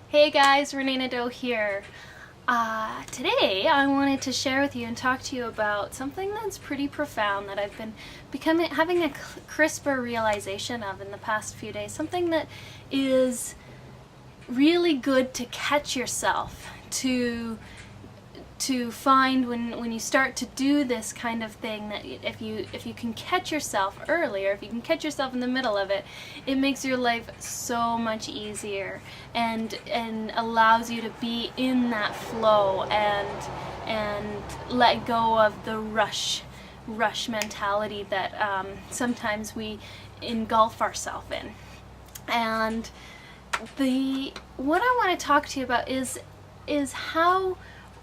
Hey guys, Renee Nadeau here. Today I wanted to share with you and talk to you about something that's pretty profound that I've been having a crisper realization of in the past few days. Something that is really good to catch yourself, to find when you start to do this kind of thing, that if you can catch yourself early, or if you can catch yourself in the middle of it, it makes your life so much easier and allows you to be in that flow and let go of the rush mentality that sometimes we engulf ourselves in. And what I want to talk to you about is how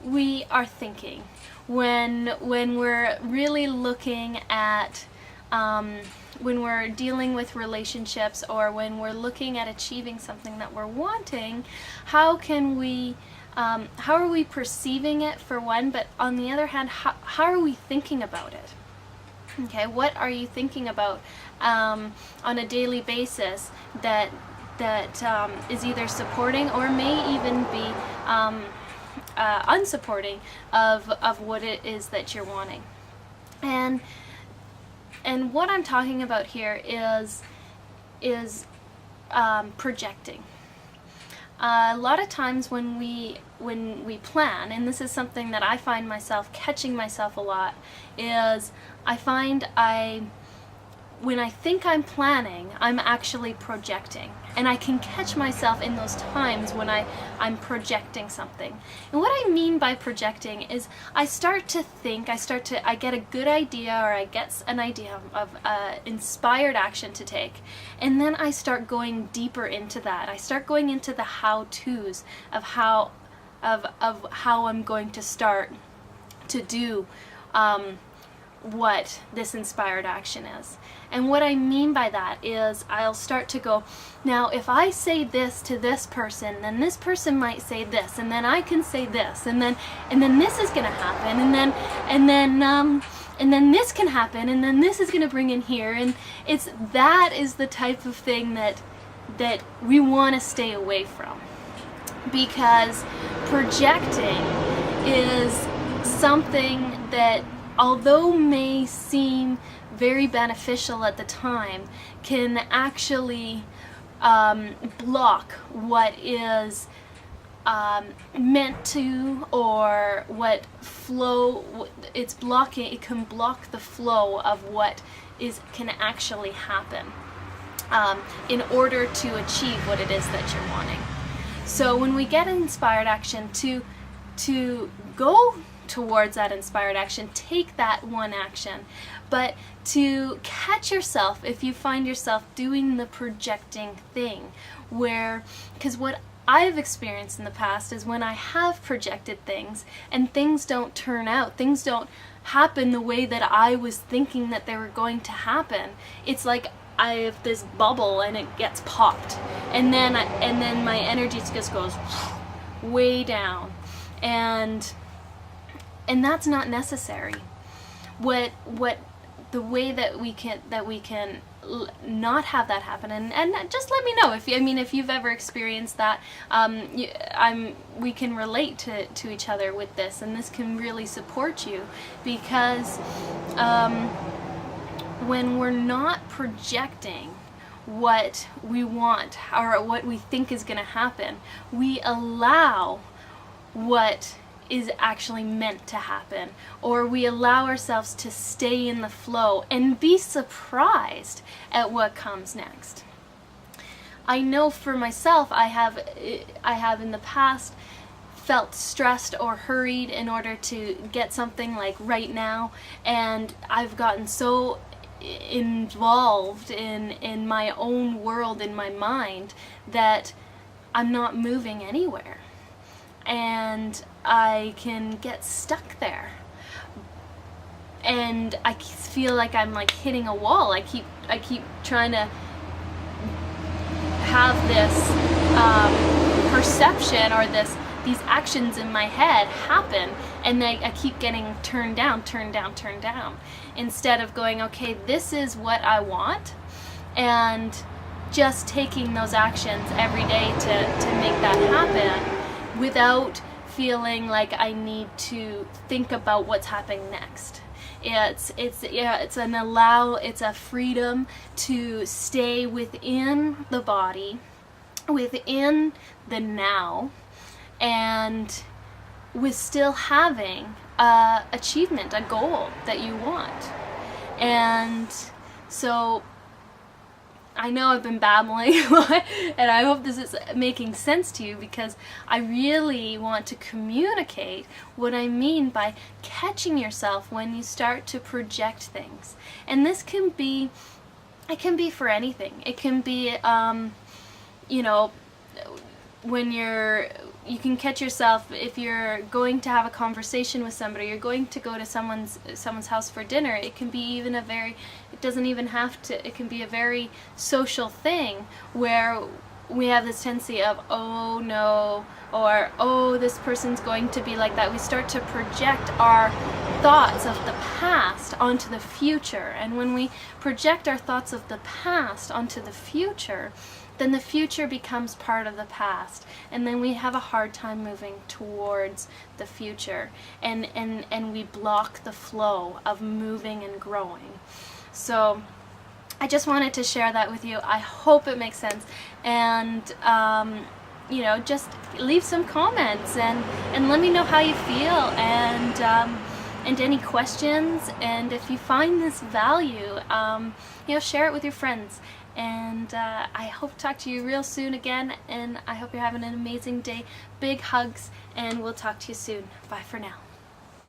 we are thinking when we're really looking at when we're dealing with relationships, or when we're looking at achieving something that we're wanting. How are we perceiving it, for one, but on the other hand, how are we thinking about it? Okay, what are you thinking about on a daily basis that is either supporting or may even be unsupporting of what it is that you're wanting? And what I'm talking about here is projecting. A lot of times when we plan, and this is something that I find myself catching myself a lot, is when I think I'm planning, I'm actually projecting. And I can catch myself in those times when I'm projecting something. And what I mean by projecting is I start to think, I get a good idea, or I get an idea of inspired action to take. And then I start going deeper into that. I start going into the how-tos of how I'm going to start to do what this inspired action is. And what I mean by that is I'll start to go, now if I say this to this person, then this person might say this, and then I can say this, and then this is going to happen, and then this can happen, and then this is going to bring in here. And that is the type of thing that we want to stay away from, because projecting is something that, although may seem very beneficial at the time, can actually block what is meant to, or what flow it's blocking. It can block the flow of what can actually happen in order to achieve what it is that you're wanting. So when we get inspired action, to go towards that inspired action, take that one action, but to catch yourself if you find yourself doing the projecting thing, because what I've experienced in the past is when I have projected things and things don't turn out, things don't happen the way that I was thinking that they were going to happen. It's like I have this bubble and it gets popped, and then my energy just goes way down, and that's not necessary. The way that we can not have that happen, and just let me know if you've ever experienced that. We can relate to each other with this, and this can really support you, because when we're not projecting what we want or what we think is going to happen, we allow what is actually meant to happen, or we allow ourselves to stay in the flow and be surprised at what comes next. I know for myself, I have in the past felt stressed or hurried in order to get something, like right now, and I've gotten so involved in my own world, in my mind, that I'm not moving anywhere, and I can get stuck there, and I feel like I'm like hitting a wall. I keep trying to have this perception, or these actions in my head happen, and I keep getting turned down, instead of going, okay, this is what I want, and just taking those actions every day to make that happen without feeling like I need to think about what's happening next. It's a freedom to stay within the body, within the now, and with still having a achievement, a goal that you want. And so I know I've been babbling and I hope this is making sense to you, because I really want to communicate what I mean by catching yourself when you start to project things. And this can be, it can be for anything. It can be, you know, when you can catch yourself if you're going to have a conversation with somebody, you're going to go to someone's house for dinner. It can be even it doesn't even have to, it can be a very social thing where we have this tendency of, oh no, or oh, this person's going to be like that. We start to project our thoughts of the past onto the future. And when we project our thoughts of the past onto the future, then the future becomes part of the past, and then we have a hard time moving towards the future, and we block the flow of moving and growing. So I just wanted to share that with you. I hope it makes sense, and you know, just leave some comments and let me know how you feel, and any questions, and if you find this value, you know, share it with your friends. And I hope to talk to you real soon again, and I hope you're having an amazing day. Big hugs, and we'll talk to you soon. Bye for now.